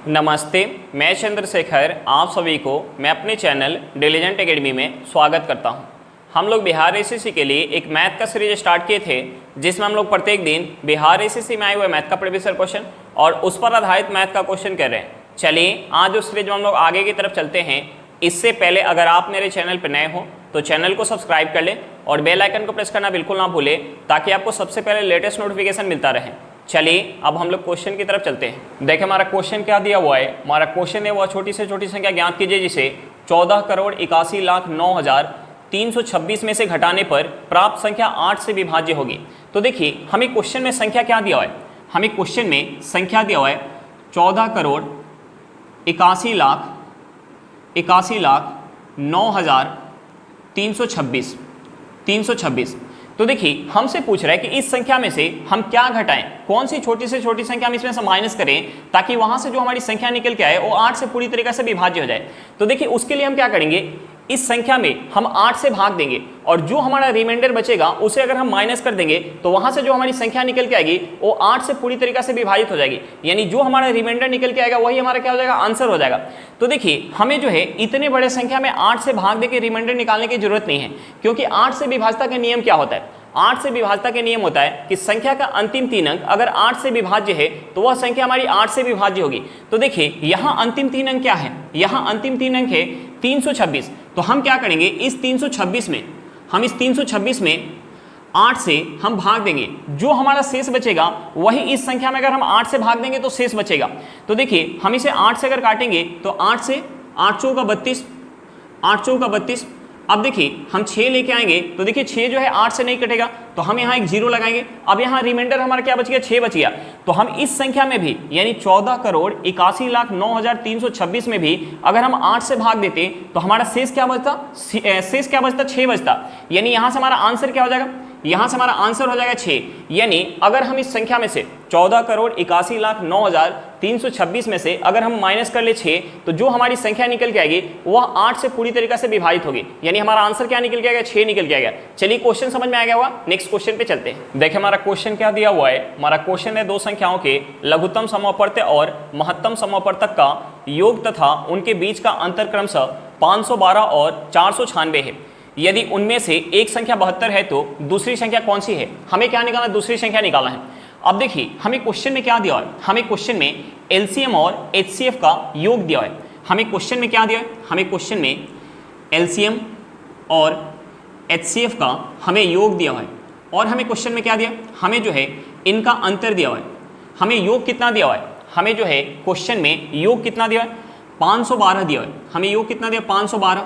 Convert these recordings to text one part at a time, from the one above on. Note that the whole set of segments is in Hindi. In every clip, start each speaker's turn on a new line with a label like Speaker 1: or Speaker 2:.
Speaker 1: नमस्ते, मैं चंद्रशेखर आप सभी को मैं अपने चैनल डिलीजेंट एकेडमी में स्वागत करता हूं। हम लोग बिहार एसएससी के लिए एक मैथ का सीरीज स्टार्ट किए थे, जिसमें हम लोग प्रत्येक दिन बिहार एसएससी में आए हुए मैथ का प्रीवियस ईयर क्वेश्चन और उस पर आधारित मैथ का क्वेश्चन कर रहे हैं। चलिए आज उस सीरीज में हम लोग आगे की तरफ चलते हैं। इससे पहले अगर आप मेरे चैनल पर नए हो तो चैनल को सब्सक्राइब कर लें और बेल आइकन को प्रेस करना बिल्कुल ना भूलें, ताकि आपको सबसे पहले लेटेस्ट नोटिफिकेशन मिलता रहे। चलिए अब हम लोग क्वेश्चन की तरफ चलते हैं। देखिए हमारा क्वेश्चन क्या दिया हुआ है। हमारा क्वेश्चन है वह छोटी से छोटी संख्या ज्ञात कीजिए जिसे 14,81,09,326 में से घटाने पर प्राप्त संख्या 8 से विभाज्य होगी। तो देखिए हमें क्वेश्चन में संख्या क्या दिया हुआ है। हमें क्वेश्चन में संख्या दिया हुआ है 14,81,09,326। तो देखिए हमसे पूछ रहा है कि इस संख्या में से हम क्या घटाएं, कौन सी छोटी से छोटी संख्या हम इसमें से माइनस करें ताकि वहां से जो हमारी संख्या निकल के आए वो 8 से पूरी तरीके से विभाज्य हो जाए। तो देखिए उसके लिए हम क्या करेंगे, इस संख्या में हम 8 से भाग देंगे और जो हमारा रिमाइंडर बचेगा उसे अगर हम माइनस कर देंगे तो वहां से जो हमारी संख्या निकल के आएगी वो 8 से पूरी तरीके से विभाजित हो जाएगी। यानी जो हमारा रिमाइंडर निकल के आएगा वही हमारा क्या हो जाएगा, आंसर हो जाएगा। तो देखिए हमें जो है इतने बड़े संख्या में 8 से भाग देकर रिमाइंडर निकालने की जरूरत नहीं है, क्योंकि 8 से विभाज्यता का नियम क्या होता है। 8 से विभाज्यता के नियम होता है कि संख्या का अंतिम 3 अंक अगर 8 से विभाज्य है तो वह संख्या हमारी 8 से विभाज्य होगी। तो देखिए यहाँ अंतिम 3 अंक क्या है, यहाँ अंतिम 3 अंक है 326। तो हम क्या करेंगे, इस 326 में 8 से हम भाग देंगे, जो हमारा शेष बचेगा वही इस संख्या में अगर हम 8 से भाग देंगे तो शेष बचेगा। तो देखिए हम इसे 8 से अगर काटेंगे तो 8 से 8 चौका 32, 8 चौका 32। अब देखिए हम 6 लेके आएंगे तो देखिए 6 जो है 8 से नहीं कटेगा, तो हम यहाँ एक 0 लगाएंगे। अब यहाँ रिमाइंडर हमारा क्या बच गया, 6 बच गया। तो हम इस संख्या में भी यानी 14,81,09,326 में भी अगर हम 8 से भाग देते तो हमारा शेष क्या बचता, 6 बचता। यानी यहाँ से हमारा आंसर क्या हो जाएगा, यहाँ से हमारा आंसर हो जाएगा 6। यानी अगर हम इस संख्या में से 14,81,09,326 में से अगर हम माइनस कर ले 6 तो जो हमारी संख्या निकल के आएगी वह 8 से पूरी तरीके से विभाजित होगी। यानी हमारा आंसर क्या निकल के आएगा, 6 निकल के आएगा। चलिए क्वेश्चन समझ में आ गया हुआ, नेक्स्ट क्वेश्चन पे चलते हैं। देखिए हमारा क्वेश्चन क्या दिया हुआ है। हमारा क्वेश्चन है दो संख्याओं के लघुत्तम समापवर्त्य और महत्तम समापवर्तक का योग तथा उनके बीच का अंतर क्रमशः 512 और 496 है। यदि उनमें से एक संख्या 72 है तो दूसरी संख्या कौन सी है। हमें क्या निकालना है, दूसरी संख्या निकालना है। अब देखिए हमें क्वेश्चन में क्या दिया है, हमें क्वेश्चन में एलसीएम और एचसीएफ का योग दिया है। हमें क्वेश्चन में क्या दिया है, हमें क्वेश्चन में एलसीएम और एचसीएफ का हमें योग दिया है। और हमें क्वेश्चन में क्या दिया, हमें जो है इनका अंतर दिया है। हमें योग कितना दिया है, हमें जो है क्वेश्चन में योग कितना दिया है, 512 दिया है। हमें योग कितना दिया, 512।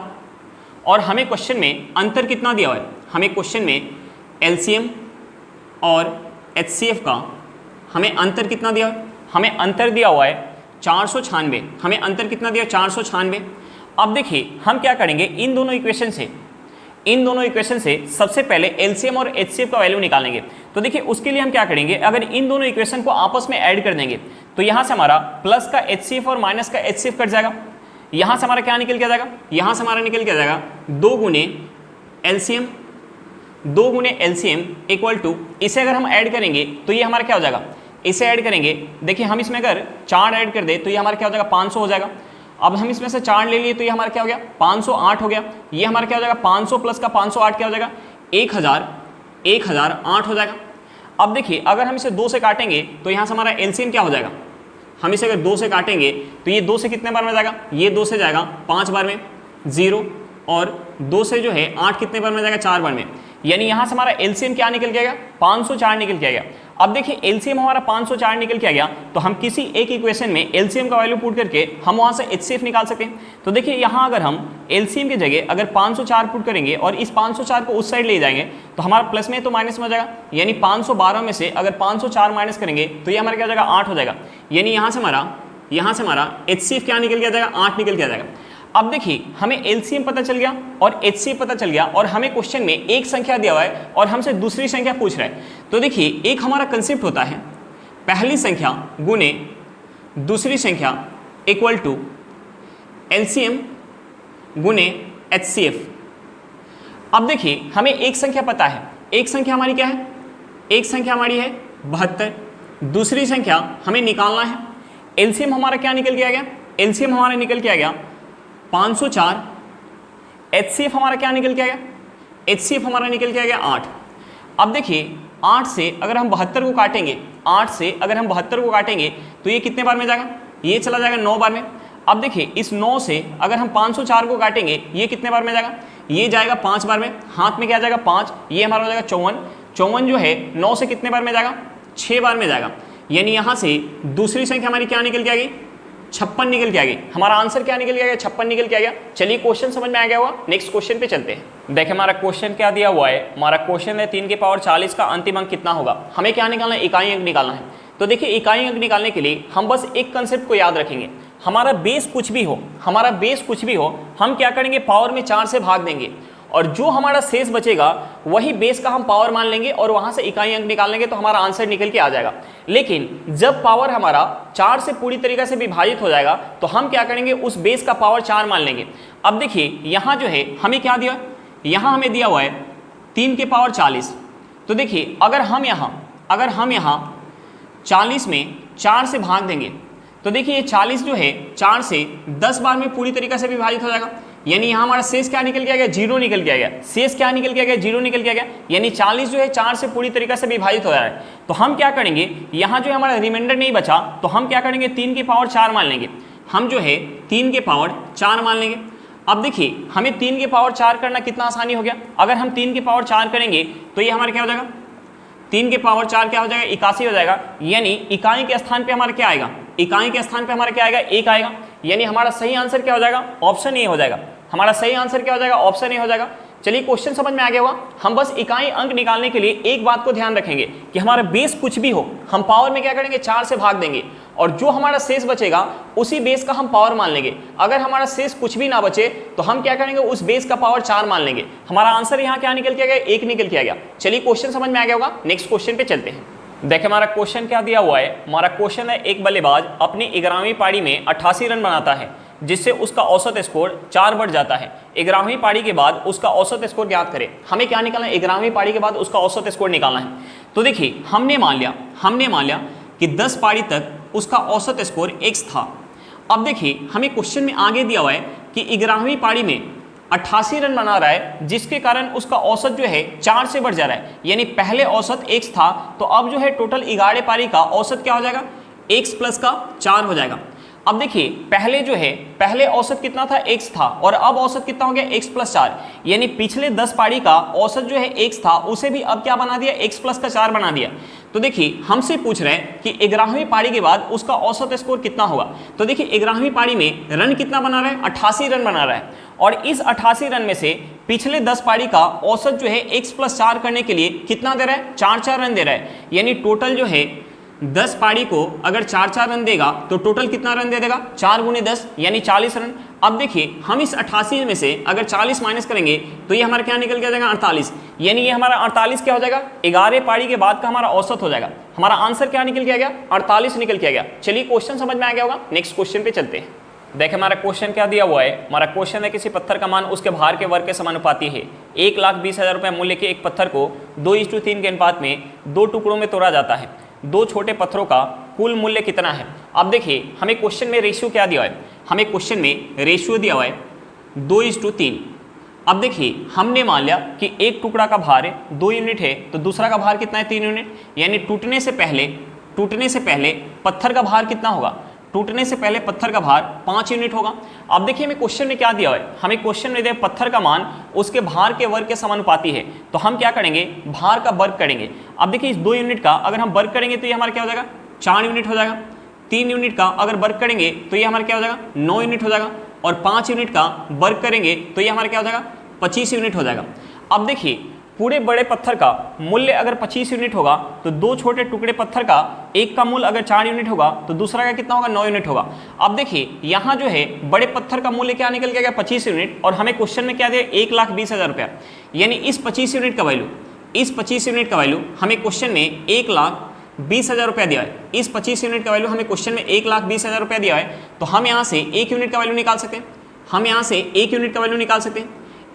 Speaker 1: और हमें क्वेश्चन में अंतर कितना दिया है, हमें क्वेश्चन में एलसीएम और एचसीएफ का हमें अंतर कितना दिया है, हमें अंतर दिया हुआ है 496। हमें अंतर कितना दिया, 496। अब देखिए हम क्या करेंगे, इन दोनों इक्वेशन से सबसे पहले एलसीएम और एचसीएफ का वैल्यू निकालेंगे। तो देखिए उसके लिए हम क्या करेंगे, अगर इन दोनों इक्वेशन को आपस में ऐड कर देंगे तो यहाँ से हमारा प्लस का एचसीएफ और माइनस का एचसीएफ कट जाएगा। यहाँ से हमारा क्या निकल के आ जाएगा, यहाँ से हमारा निकल के आ जाएगा 2 गुने एलसीएम इक्वल टू, इसे अगर हम ऐड करेंगे तो ये हमारा क्या हो जाएगा, इसे ऐड करेंगे। देखिए हम इसमें अगर 4 ऐड कर दे तो ये हमारा क्या हो जाएगा, 500 हो जाएगा। अब हम इसमें से 4 ले लिए तो ये हमारा क्या हो गया, 508 हो गया। ये हमारा क्या हो जाएगा, 500 प्लस का 508 क्या हो जाएगा, 1008 हो जाएगा। अब देखिए अगर हम इसे 2 से काटेंगे तो यहाँ से हमारा एलसीएम क्या हो जाएगा, हम इसे अगर 2 से काटेंगे तो ये 2 से कितने बार में जाएगा, ये 2 से जाएगा 5 बार में 0, और 2 से जो है 8 कितने बार में जाएगा, 4 बार में। यानी यहाँ से हमारा एलसीएम क्या निकल के आएगा, 504 निकल के आएगा। अब देखिए एलसीएम हमारा 504 निकल के आ गया तो हम किसी एक इक्वेशन में एलसीएम का वैल्यू पुट करके हम वहाँ से एचसीएफ निकाल सकते हैं। तो देखिए यहाँ अगर हम एलसीएम की जगह अगर 504 पुट करेंगे और इस 504 को उस साइड ले जाएंगे तो हमारा प्लस में तो माइनस में हो जाएगा। यानी 512 में से अगर 504 माइनस करेंगे तो ये हमारा क्या हो जाएगा, 8 हो जाएगा। यानी यहाँ से हमारा एचसीएफ क्या निकल के आ जाएगा, 8 निकल के आ जाएगा। अब देखिए हमें एलसीएम पता चल गया और एचसीएफ पता चल गया और हमें क्वेश्चन में एक संख्या दिया हुआ है और हमसे दूसरी संख्या पूछ रहा है। तो देखिए एक हमारा कंसेप्ट होता है पहली संख्या गुने दूसरी संख्या इक्वल टू एलसीएम गुने एचसीएफ। अब देखिए हमें एक संख्या पता है, एक संख्या हमारी क्या है, एक संख्या हमारी है 72, दूसरी संख्या हमें निकालना है एलसीएम हमारा क्या निकल के आ गया, एलसीएम हमारा निकल के आ गया 504, एचसीएफ हमारा क्या निकल के आ गया, एचसीएफ हमारा निकल के आ गया 8। अब देखिए 8 से अगर हम 72 को काटेंगे, 8 से अगर हम 72 को काटेंगे तो ये कितने बार में जाएगा, ये चला जाएगा 9 बार में। अब देखिए इस 9 से अगर हम 504 को काटेंगे ये कितने बार में जाएगा, ये जाएगा 5 बार में, हाथ में क्या जाएगा 5, ये हमारा हो जाएगा 54, 54 जो है 9 से कितने बार में जाएगा, 6 बार में जाएगा। यानी यहाँ से दूसरी संख्या हमारी क्या निकल के आ गई, 56 निकल के आ गई। हमारा आंसर क्या निकल के आ गया, 56 निकल के आ गया। चलिए क्वेश्चन समझ में आ गया हुआ, नेक्स्ट क्वेश्चन पे चलते हैं। देखिए हमारा क्वेश्चन क्या दिया हुआ है, हमारा क्वेश्चन है 3 की पावर 40 का अंतिम अंक कितना होगा। हमें क्या निकालना है, इकाई अंक निकालना है। तो देखिए इकाई अंक निकालने के लिए हम बस एक कंसेप्ट को याद रखेंगे, हमारा बेस कुछ भी हो, हमारा बेस कुछ भी हो, हम क्या करेंगे पावर में 4 से भाग देंगे और जो हमारा शेष बचेगा वही बेस का हम पावर मान लेंगे और वहां से इकाई अंक निकाल लेंगे तो हमारा आंसर निकल के आ जाएगा। लेकिन जब पावर हमारा 4 से पूरी तरीके से विभाजित हो जाएगा तो हम क्या करेंगे, उस बेस का पावर 4 मान लेंगे। अब देखिए यहाँ जो है हमें क्या दिया, यहाँ हमें दिया हुआ है 3 की पावर 40। तो देखिए अगर हम यहाँ 40 में 4 से भाग देंगे तो देखिए ये 40 जो है 4 से 10 बार में पूरी तरीके से विभाजित हो जाएगा। यानी यहाँ हमारा शेष क्या निकल के आ गया, 0 निकल के आ गया। शेष क्या निकल के आ गया, 0 निकल के आ गया। यानी 40 जो है 4 से पूरी तरीके से विभाजित हो रहा है। तो हम क्या करेंगे, यहाँ जो हमारा रिमाइंडर नहीं बचा तो हम क्या करेंगे, 3 की पावर 4 मान लेंगे। हम जो है 3 की पावर 4 मान लेंगे। अब देखिए हमें 3 की पावर 4 करना कितना आसानी हो गया। अगर हम 3 की पावर 4 करेंगे तो ये हमारा क्या हो जाएगा, 3 की पावर 4 क्या हो जाएगा, 81 हो जाएगा। यानी इकाई के स्थान पे हमारा क्या आएगा, इकाई के स्थान पे हमारा क्या आएगा, 1 आएगा। यानी हमारा सही आंसर क्या हो जाएगा, ऑप्शन ए हो जाएगा। हमारा सही आंसर क्या हो जाएगा, ऑप्शन ए हो जाएगा। चलिए क्वेश्चन समझ में आ गया हुआ। हम बस इकाई अंक निकालने के लिए एक बात को ध्यान रखेंगे कि हमारा बेस कुछ भी हो, हम पावर में क्या करेंगे, 4 से भाग देंगे और जो हमारा शेष बचेगा उसी बेस का हम पावर मान लेंगे। अगर हमारा शेष कुछ भी ना बचे तो हम क्या करेंगे, उस बेस का पावर 4 मान लेंगे। हमारा आंसर यहाँ क्या निकल के आ गया, 1 निकल के आ गया। चलिए क्वेश्चन समझ में आ गया होगा, नेक्स्ट क्वेश्चन पे चलते हैं। देखिए हमारा क्वेश्चन क्या दिया हुआ है, हमारा क्वेश्चन है एक बल्लेबाज अपनी 11वीं पारी में 88 रन बनाता है जिससे उसका औसत स्कोर 4 बढ़ जाता है। 11वीं पारी के बाद उसका औसत स्कोर ज्ञात करें। हमें क्या निकालना है, 11वीं पारी के बाद उसका औसत स्कोर निकालना है। तो देखिए हमने मान लिया कि 10 पारी तक उसका औसत स्कोर x था। अब देखिए हमें क्वेश्चन में आगे दिया हुआ है कि 11वीं पारी में 88 रन बना रहा है जिसके कारण उसका औसत जो है 4 से बढ़ जा रहा है। यानी पहले औसत x था तो अब जो है टोटल 11 पारी का औसत क्या हो जाएगा, x प्लस का 4 हो जाएगा। अब देखिए पहले औसत कितना था, x था और अब औसत कितना हो गया, x प्लस 4। यानी पिछले 10 पारी का औसत जो है x था उसे भी अब क्या बना दिया, x प्लस का 4 बना दिया। तो देखिए हमसे पूछ रहे हैं कि 11वीं पारी के बाद उसका औसत स्कोर कितना होगा। तो देखिए 11वीं पारी में रन कितना बना रहा है, 88 रन बना रहा है और इस 88 रन में से पिछले 10 पारी का औसत जो है x प्लस 4 करने के लिए कितना दे रहा है, 4 रन दे रहा है। यानी टोटल जो है 10 पारी को अगर 4 रन देगा तो टोटल कितना रन दे देगा, 4 गुने 10 यानी 40 रन। अब देखिए हम इस 88 में से अगर 40 माइनस करेंगे तो ये हमारा क्या निकल के आ जाएगा, 48। यानी ये हमारा 48 क्या हो जाएगा, 11 पारी के बाद का हमारा औसत हो जाएगा। हमारा आंसर क्या निकल के आ गया, 48 निकल के आ गया। चलिए क्वेश्चन समझ में आ गया होगा, नेक्स्ट क्वेश्चन पे चलते हैं। देखिए हमारा क्वेश्चन क्या दिया हुआ है, हमारा क्वेश्चन है किसी पत्थर का मान उसके भार के वर्ग के समानुपाती है। 1,20,000 रुपये मूल्य के एक पत्थर को 2:3 के अनुपात में 2 टुकड़ों में तोड़ा जाता है। 2 छोटे पत्थरों का कुल मूल्य कितना है। अब देखिए हमें क्वेश्चन में रेशियो क्या दिया है, हमें क्वेश्चन में रेशियो दिया हुआ है 2:3। अब देखिए हमने मान लिया कि एक टुकड़ा का भार 2 यूनिट है तो दूसरा का भार कितना है, 3 यूनिट। यानी टूटने से पहले पत्थर का भार कितना होगा, टूटने से पहले पत्थर का भार 5 यूनिट होगा। अब देखिए हमें क्वेश्चन में क्या दिया है, हमें क्वेश्चन में दिया पत्थर का मान उसके भार के वर्ग के समानुपाती है। तो हम क्या करेंगे, भार का वर्ग करेंगे। अब देखिए इस 2 यूनिट का अगर हम वर्ग करेंगे तो ये हमारा क्या हो जाएगा, 4 यूनिट हो जाएगा। 3 यूनिट का अगर वर्ग करेंगे तो ये हमारा क्या हो जाएगा, 9 यूनिट हो जाएगा। और 5 यूनिट का वर्ग करेंगे तो ये हमारा क्या हो जाएगा, 25 यूनिट हो जाएगा। अब देखिए पूरे बड़े पत्थर का मूल्य अगर 25 यूनिट होगा तो 2 छोटे टुकड़े पत्थर का एक का मूल्य अगर 4 यूनिट होगा तो दूसरा का कितना होगा, 9 यूनिट होगा। अब देखिए यहाँ जो है बड़े पत्थर का मूल्य क्या निकल के गया, 25 यूनिट। और हमें क्वेश्चन में क्या दिया, 1,20,000 रुपया। यानी इस 25 यूनिट का वैल्यू हमें क्वेश्चन में 1,20,000 रुपया दिया है। इस 25 यूनिट का वैल्यू हमें क्वेश्चन में 1,20,000 रुपया दिया है। तो हम यहाँ से 1 यूनिट का वैल्यू निकाल सकते हैं,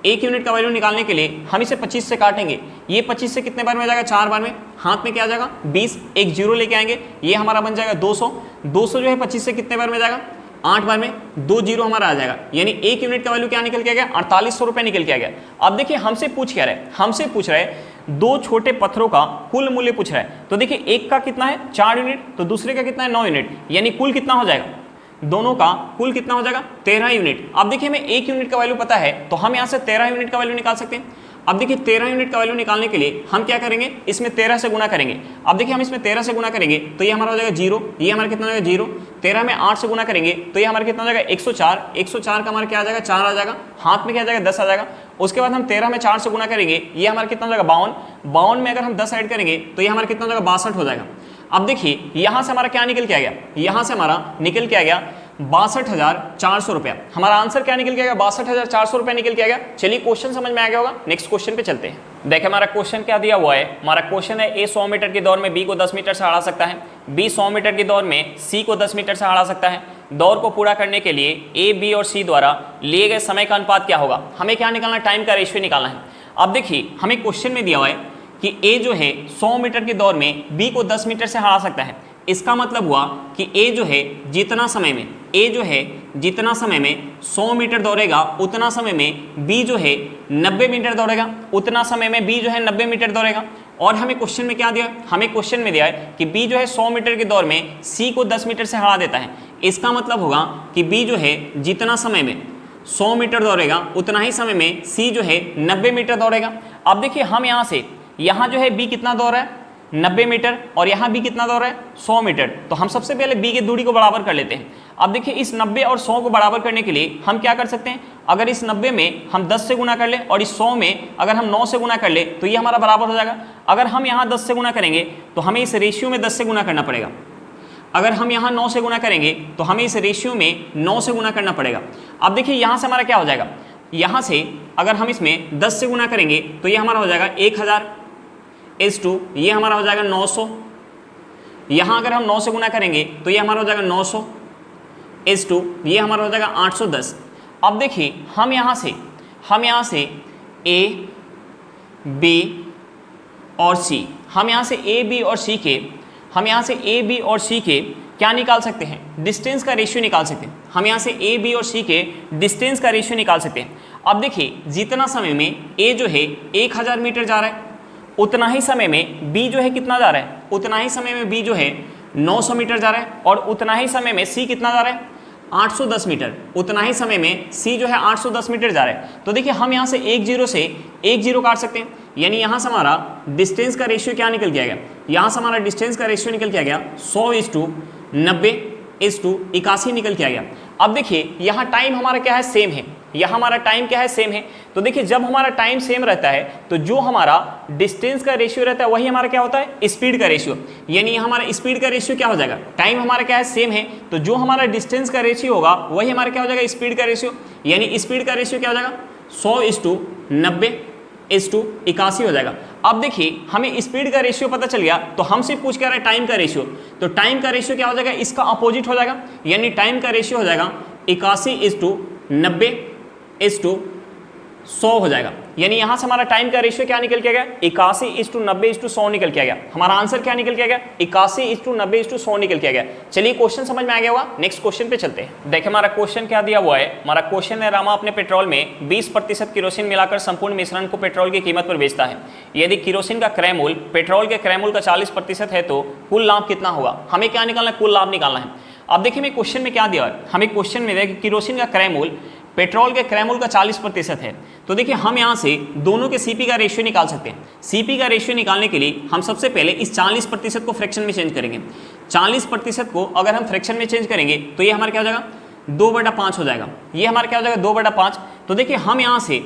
Speaker 1: 1 यूनिट का वैल्यू निकालने के लिए हम इसे 25 से काटेंगे। ये 25 से कितने बार में जाएगा, 4 बार में। हाथ में क्या आ जाएगा 20, एक जीरो लेके आएंगे, ये हमारा बन जाएगा 200। 200 जो है 25 से कितने बार में जाएगा, 8 बार में, 2 जीरो हमारा आ जाएगा। यानी 1 यूनिट का वैल्यू क्या निकल के आ गया, 4800 रुपये निकल के आ गया। अब देखिए हमसे पूछ क्या रहे, हमसे पूछ रहे 2 छोटे पत्थरों का कुल मूल्य पूछ रहा है। तो देखिए एक का कितना है 4 यूनिट, तो दूसरे का कितना है 9 यूनिट, यानी कुल कितना हो जाएगा, दोनों का कुल कितना हो जाएगा 13 यूनिट। अब देखिए हमें 1 यूनिट का वैल्यू पता है तो हम यहाँ से 13 यूनिट का वैल्यू निकाल सकते हैं। अब देखिए 13 यूनिट का वैल्यू निकालने के लिए हम क्या करेंगे, इसमें 13 से गुना करेंगे। अब देखिए हम इसमें 13 से गुना करेंगे तो ये हमारा हो जाएगा 0, ये हमारा कितना हो जाएगा 0। 13 में 8 से गुना करेंगे तो ये हमारा कितना हो जाएगा 104। 104 का हमारा क्या आ जाएगा 4 आ जाएगा, हाथ में क्या आ जाएगा 10 आ जाएगा। उसके बाद हम 13 में 4 से गुना करेंगे, ये हमारा कितना हो जाएगा 52। 52 में अगर हम 10 ऐड करेंगे तो ये हमारा कितना हो जाएगा 62 हो जाएगा। अब देखिए यहाँ से हमारा क्या निकल के आ गया, यहाँ से हमारा निकल के आ गया 62,400 रुपया। हमारा आंसर क्या निकल के आ गया, 62,400 रुपया निकल के आ गया। चलिए क्वेश्चन समझ में आ गया होगा, नेक्स्ट क्वेश्चन पे चलते हैं। देखिए हमारा क्वेश्चन क्या दिया हुआ है, हमारा क्वेश्चन है ए 100 मीटर की दौड़ में बी को 10 मीटर से हरा सकता है, बी 100 मीटर की दौड़ में सी को 10 मीटर से हरा सकता है। दौड़ को पूरा करने के लिए ए, बी और सी द्वारा लिए गए समय का अनुपात क्या होगा। हमें क्या निकालना, टाइम का रेशियो निकालना है। अब देखिए हमें क्वेश्चन में दिया हुआ है कि ए जो है 100 मीटर की दौड़ में बी को 10 मीटर से हरा सकता है। इसका मतलब हुआ कि ए जो है जितना समय में, ए जो है जितना समय में 100 मीटर दौड़ेगा उतना समय में बी जो है 90 मीटर दौड़ेगा, उतना समय में बी जो है 90 मीटर दौड़ेगा। और हमें क्वेश्चन में क्या दिया, हमें क्वेश्चन में दिया है कि बी जो है 100 मीटर की दौड़ में सी को 10 मीटर से हरा देता है। इसका मतलब होगा कि बी जो है जितना समय में 100 मीटर दौड़ेगा उतना ही समय में सी जो है 90 मीटर दौड़ेगा। अब देखिए हम यहाँ से, यहाँ जो है बी कितना दौड़ रहा है 90 मीटर और यहाँ बी कितना दौड़ रहा है 100 मीटर। तो हम सबसे पहले बी की दूरी को बराबर कर लेते हैं। अब देखिए इस 90 और 100 को बराबर करने के लिए हम क्या कर सकते हैं, अगर इस 90 में हम 10 से गुना कर ले और इस 100 में अगर हम 9 से गुना कर ले तो ये हमारा बराबर हो जाएगा। अगर हम यहाँ 10 से गुना करेंगे तो हमें इस रेशियो में 10 से गुना करना पड़ेगा। अगर हम यहाँ 9 से गुना करेंगे तो हमें इस रेशियो में 9 से गुना करना पड़ेगा। अब देखिए यहाँ से हमारा क्या हो जाएगा, यहाँ से अगर हम इसमें 10 से गुना करेंगे तो ये हमारा हो जाएगा 1000 इस टू, ये हमारा हो जाएगा 900। यहाँ अगर हम 9 से गुना करेंगे तो ये हमारा हो जाएगा 900 इस टू, ये हमारा हो जाएगा 810। अब देखिए हम यहाँ से ए, बी और सी, हम यहाँ से ए, बी और सी के क्या निकाल सकते हैं, डिस्टेंस का रेशियो निकाल सकते हैं। हम यहाँ से ए, बी और सी के डिस्टेंस का रेशियो निकाल सकते हैं। अब देखिए जितना समय में ए जो है 1000 मीटर जा रहा है उतना ही समय में बी जो है कितना जा रहा है, उतना ही समय में बी जो है 900 मीटर जा रहा है और उतना ही समय में सी कितना जा रहा है 810 मीटर, उतना ही समय में सी जो है 810 मीटर जा रहा है। तो देखिए हम यहाँ से एक जीरो काट सकते हैं, यानी यहाँ से हमारा डिस्टेंस का रेशियो क्या निकल के आ गया, यहाँ से हमारा डिस्टेंस का रेशियो निकल के आ गया 100:90:81 निकल के आ गया। अब देखिए यहाँ टाइम हमारा क्या है, सेम है, यहाँ हमारा टाइम क्या है, सेम है। तो देखिए जब हमारा टाइम सेम रहता है तो जो हमारा डिस्टेंस का रेशियो रहता है वही हमारा क्या होता है, स्पीड का रेशियो। यानी हमारा स्पीड का रेशियो क्या हो जाएगा, टाइम हमारा क्या है, सेम है, तो जो हमारा डिस्टेंस का रेशियो होगा वही हमारा क्या हो जाएगा, स्पीड का रेशियो। यानी स्पीड का रेशियो क्या हो जाएगा 100:90:81 हो जाएगा। अब देखिए हमें स्पीड का रेशियो पता चल गया तो हमसे पूछ क्या रहा है टाइम का रेशियो। तो टाइम का रेशियो क्या हो जाएगा, इसका अपोजिट हो जाएगा, यानी टाइम का रेशियो हो जाएगा 81:90:100 हो जाएगा। यानी यहाँ से हमारा टाइम का रेशियो क्या निकल के गया, 81:90:100 निकल के गया। हमारा आंसर क्या निकल के गया, 81:90:100 निकल के गया। चलिए क्वेश्चन समझ में आ गया होगा, नेक्स्ट क्वेश्चन पे चलते हैं। देखिए हमारा क्वेश्चन क्या दिया हुआ है, हमारा क्वेश्चन है रामा अपने पेट्रोल में 20% केरोसिन मिलाकर संपूर्ण मिश्रण को पेट्रोल की कीमत पर बेचता है। यदि केरोसिन का क्रय मूल्य पेट्रोल के क्रय मूल्य का 40% है तो कुल लाभ कितना होगा। हमें क्या निकालना है, कुल लाभ निकालना है। अब देखिए हमें क्वेश्चन में क्या दिया है, हमें क्वेश्चन में दिया कि केरोसिन का क्रय मूल्य पेट्रोल के क्रय मूल्य का 40% है। तो देखिए हम यहाँ से दोनों के सीपी का रेशियो निकाल सकते हैं। सीपी का रेशियो निकालने के लिए हम सबसे पहले इस 40% को फ्रैक्शन में चेंज करेंगे। 40% को अगर हम फ्रैक्शन में चेंज करेंगे तो ये हमारा क्या हो जाएगा 2/5 हो जाएगा। ये हमारा क्या हो जाएगा 2/5। तो देखिए हम यहाँ से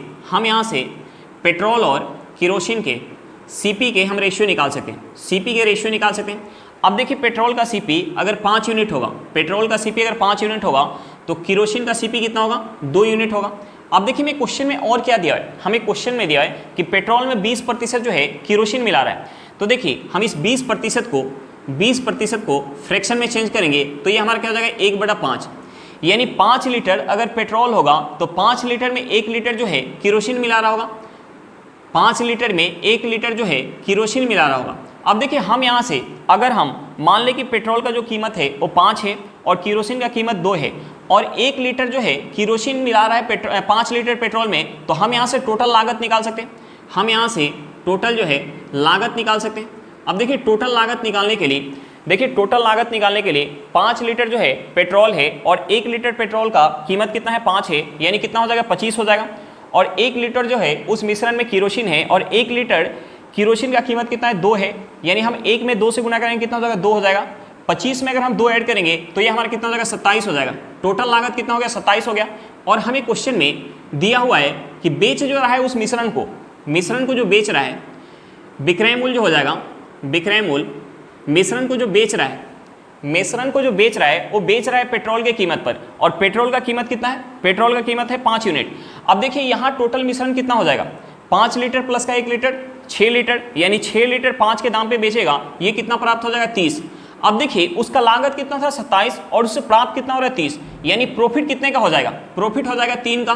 Speaker 1: पेट्रोल और केरोसिन के सीपी के हम रेशियो निकाल सकते हैं, सीपी के रेशियो निकाल सकते हैं। अब देखिए पेट्रोल का सीपी अगर 5 यूनिट होगा, पेट्रोल का सीपी अगर 5 यूनिट होगा तो केरोसिन का सीपी कितना होगा, 2 यूनिट होगा। अब देखिए मैं क्वेश्चन में और क्या दिया है, हमें क्वेश्चन में दिया है कि पेट्रोल में 20% जो है केरोसिन मिला रहा है। तो देखिए हम इस 20% को फ्रैक्शन में चेंज करेंगे तो ये हमारा क्या हो जाएगा 1/5। यानी 5 लीटर अगर पेट्रोल होगा तो 5 लीटर में 1 लीटर जो है केरोसिन मिला रहा होगा, 5 लीटर में 1 लीटर जो है केरोसिन मिला रहा होगा। अब देखिए हम यहाँ से अगर हम मान लें कि पेट्रोल का जो कीमत है वो 5 है और केरोसिन का कीमत 2 है और 1 लीटर जो है केरोसिन मिला रहा है 5 लीटर पेट्रोल में, तो हम यहाँ से टोटल लागत निकाल सकते हैं। हम यहाँ से टोटल जो है लागत निकाल सकते हैं। अब देखिए टोटल लागत निकालने के लिए, देखिए टोटल लागत निकालने के लिए 5 लीटर जो है पेट्रोल है और 1 लीटर पेट्रोल का कीमत कितना है 5 है, यानी कितना हो जाएगा 25 हो जाएगा। और 1 लीटर जो है उस मिश्रण में केरोसिन है और 1 लीटर केरोसिन का कीमत कितना है 2 है, यानी हम 1 में 2 से गुना करेंगे कितना हो जाएगा 2 हो जाएगा। 25 में अगर हम 2 ऐड करेंगे तो ये हमारा कितना हो जाएगा 27 हो जाएगा। टोटल लागत कितना हो गया 27 हो गया। और हमें क्वेश्चन में दिया हुआ है कि बेच जो रहा है उस मिश्रण को जो बेच रहा है, विक्रय मूल्य जो हो जाएगा, विक्रय मूल्य मिश्रण को जो बेच रहा है वो बेच रहा है पेट्रोल के कीमत पर, और पेट्रोल का कीमत कितना है, पेट्रोल का कीमत है 5 यूनिट। अब देखिए यहाँ टोटल मिश्रण कितना हो जाएगा, 5 लीटर प्लस का 1 लीटर 6 लीटर, यानी 6 लीटर 5 के दाम पे बेचेगा, ये कितना प्राप्त हो जाएगा 30। अब देखिए उसका लागत कितना था 27 और उससे प्राप्त कितना हो रहा है 30, यानी प्रॉफिट कितने का हो जाएगा, प्रॉफिट हो जाएगा 3 का,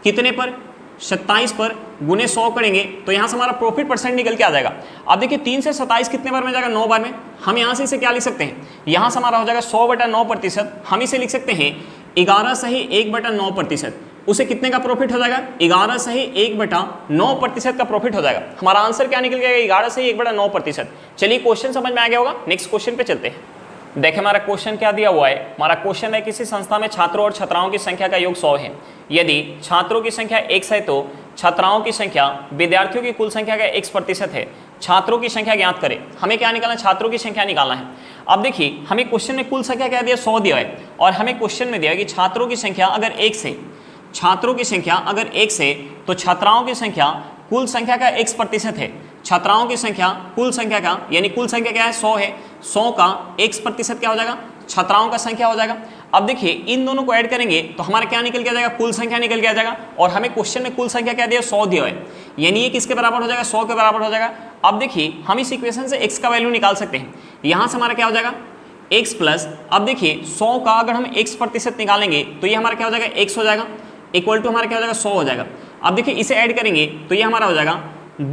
Speaker 1: कितने पर 27 पर गुने 100 करेंगे तो यहाँ से हमारा प्रॉफिट परसेंट निकल के आ जाएगा। अब देखिए 3 से 27 कितने बार में जाएगा 9 बार में। हम यहाँ से इसे क्या लिख सकते हैं, यहाँ से हमारा हो जाएगा 100/9%। हम इसे लिख सकते हैं 11 सही 1/9%। उसे कितने का प्रॉफिट हो जाएगा 11 सही 1/9% का प्रॉफिट हो जाएगा। हमारा आंसर क्या निकल गया 11 सही 1/9%। चलिए क्वेश्चन समझ में आ गया होगा, नेक्स्ट क्वेश्चन पे चलते हैं। देखिए हमारा क्वेश्चन क्या दिया हुआ है, हमारा क्वेश्चन है किसी संस्था में छात्रों और छात्राओं की संख्या का योग 100 है। यदि छात्रों की संख्या x है तो छात्राओं की संख्या विद्यार्थियों की कुल संख्या का x% है। छात्रों की संख्या ज्ञात करें। हमें क्या निकालना है, छात्रों की संख्या निकालना है। अब देखिए हमें क्वेश्चन में कुल संख्या क्या दिया 100 दिया है, और हमें क्वेश्चन में दिया है कि छात्रों की संख्या अगर x है, छात्रों की संख्या अगर x है तो छात्राओं की संख्या कुल संख्या का x% है। छात्राओं की संख्या कुल संख्या का, यानी कुल संख्या क्या है 100 है, 100 का x% क्या हो जाएगा, छात्राओं का संख्या हो जाएगा। अब देखिए इन दोनों को ऐड करेंगे तो हमारा क्या निकल के आ जाएगा, कुल संख्या निकल के आ जाएगा। और हमें क्वेश्चन में कुल संख्या क्या दिया 100 दिया है, यानी ये किसके बराबर हो जाएगा 100 के बराबर हो जाएगा। अब देखिए हम इस इक्वेशन से x का वैल्यू निकाल सकते हैं। यहाँ से हमारा क्या हो जाएगा x प्लस, अब देखिए 100 का अगर हम x% निकालेंगे तो ये हमारा क्या हो जाएगा x हो जाएगा, इक्वल टू हमारा क्या हो जाएगा 100 हो जाएगा। अब देखिए इसे ऐड करेंगे तो ये हमारा हो जाएगा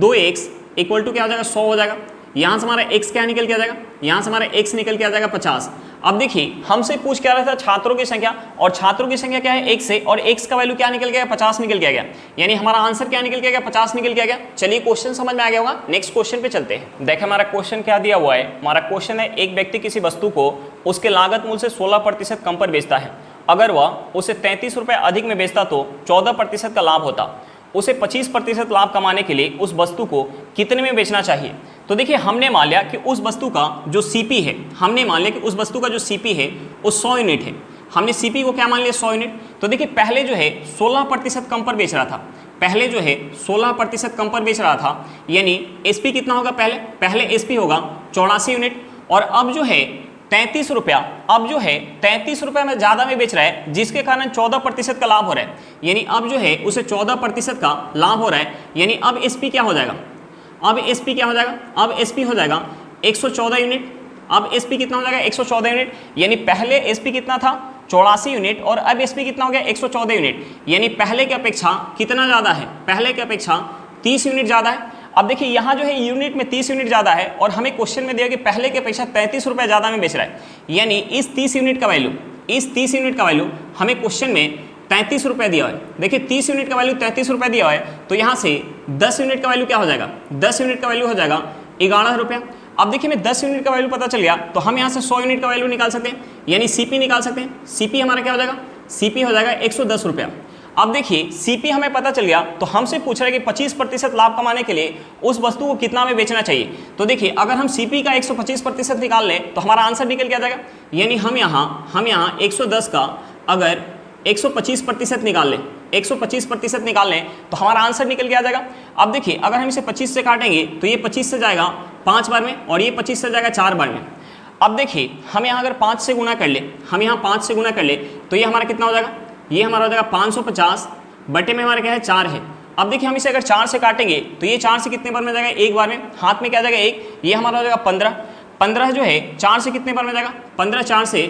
Speaker 1: 2x इक्वल टू क्या हो जाएगा 100 हो जाएगा। यहाँ से हमारा x क्या निकल के आ जाएगा, यहाँ से हमारा x निकल के आ जाएगा 50। अब देखिए हमसे पूछ क्या रहा था छात्रों की संख्या, और छात्रों की संख्या क्या है x है, और x का वैल्यू क्या निकल गया 50 निकल के आ गया, यानी हमारा आंसर क्या निकल के आ गया 50 निकल के आ गया। चलिए क्वेश्चन समझ में आ गया होगा, नेक्स्ट क्वेश्चन पे चलते हैं। देखिए हमारा क्वेश्चन क्या दिया हुआ है, हमारा क्वेश्चन है एक व्यक्ति किसी वस्तु को उसके लागत मूल्य से 16% कम पर बेचता है। अगर वह उसे 33 रुपये अधिक में बेचता तो 14% का लाभ होता। उसे 25% लाभ कमाने के लिए उस वस्तु को कितने में बेचना चाहिए। तो देखिए हमने मान लिया कि उस वस्तु का जो सीपी है, हमने मान लिया कि उस वस्तु का जो सीपी है वो 100 यूनिट है। हमने सीपी को क्या मान लिया 100 यूनिट। तो देखिए पहले जो है 16% कम पर बेच रहा था, पहले जो है 16% कम पर बेच रहा था, यानी एसपी कितना होगा, पहले एसपी होगा 84 यूनिट, और अब जो है 33 रुपया, अब जो है 33 रुपये में ज़्यादा में बेच रहा है, जिसके कारण 14% का लाभ हो रहा है, यानी अब जो है उसे 14% का लाभ हो रहा है। यानी अब एसपी क्या हो जाएगा, अब एसपी क्या हो जाएगा, अब एसपी हो जाएगा 114 यूनिट। अब एसपी कितना हो जाएगा 114 यूनिट, यानी पहले एसपी कितना था 84 यूनिट, और अब एसपी कितना हो गया 114 यूनिट, यानी पहले की अपेक्षा कितना ज़्यादा है, पहले की अपेक्षा 30 यूनिट ज़्यादा है। अब देखिए यहाँ जो है यूनिट में 30 यूनिट ज़्यादा है, और हमें क्वेश्चन में दिया कि पहले की अपेक्षा 33 रुपये ज़्यादा में बेच रहा है, यानी इस 30 यूनिट का वैल्यू, इस 30 यूनिट का वैल्यू हमें क्वेश्चन में 33 रुपये दिया है। देखिए 30 यूनिट का वैल्यू 33 रुपये दिया है, तो यहाँ से 10 यूनिट का वैल्यू क्या हो जाएगा, 10 यूनिट का वैल्यू हो जाएगा 11 रुपये। अब देखिए मैं 10 यूनिट का वैल्यू पता चल गया, तो हम यहाँ से 100 यूनिट का वैल्यू निकाल सकते हैं, यानी सीपी निकाल सकते हैं। सीपी हमारा क्या हो जाएगा, सीपी हो जाएगा 110 रुपया। अब देखिए सीपी हमें पता चल गया, तो हमसे पूछ रहा है कि 25% लाभ कमाने के लिए उस वस्तु को कितना में बेचना चाहिए। तो देखिए अगर हम सीपी का 125% निकाल लें तो हमारा आंसर निकल के आ जाएगा, यानी हम यहाँ 110 का अगर 125% निकाल लें, 125% निकाल लें तो हमारा आंसर निकल के आ जाएगा। अब देखिए अगर हम इसे 25 से काटेंगे तो ये 25 से जाएगा 5 बार में, और ये 25 से जाएगा 4 बार में। अब देखिए हम यहाँ अगर 5 से गुना कर ले, हम यहाँ 5 से गुना कर ले तो ये हमारा कितना हो जाएगा, ये हमारा हो जाएगा 550 बटे में हमारा क्या है 4 है। अब देखिए हम इसे अगर 4 से काटेंगे तो ये 4 से कितने बार में जाएगा, एक बार में, हाथ में क्या जाएगा 1, ये हमारा हो जाएगा 15 जो है 4 से कितने बार में जाएगा, 15 4 से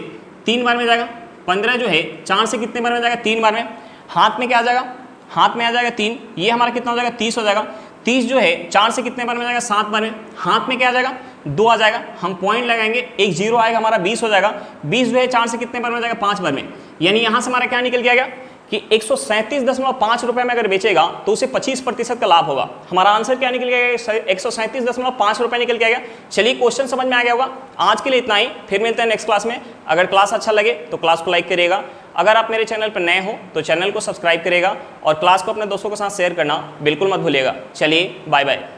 Speaker 1: 3 बार में जाएगा, 15 जो है 4 से कितने बार में जाएगा, 3 बार में। हाथ में क्या आ जाएगा, हाथ में आ जाएगा 3, ये हमारा कितना हो जाएगा, 30 हो जाएगा। 30 जो है 4 से कितने बार में जाएगा, 7 बार में। हाथ में क्या आ जाएगा, 2 आ जाएगा। हम पॉइंट लगाएंगे, एक जीरो आएगा, हमारा 20 हो जाएगा। 20 जो है 4 से कितने बार में जाएगा, 5 बार में। यानी यहाँ से हमारा क्या निकल के आएगा कि 137.5 रुपये में अगर बेचेगा तो उसे 25% का लाभ होगा। हमारा आंसर क्या निकल गया, 137.5 रुपये निकल के आएगा। चलिए क्वेश्चन समझ में आ गया होगा। आज के लिए इतना ही, फिर मिलते हैं नेक्स्ट क्लास में। अगर क्लास अच्छा लगे तो क्लास को लाइक करिएगा। अगर आप मेरे चैनल पर नए हो तो चैनल को सब्सक्राइब करिएगा और क्लास को अपने दोस्तों के साथ शेयर करना बिल्कुल मत भूलिएगा। चलिए बाय बाय।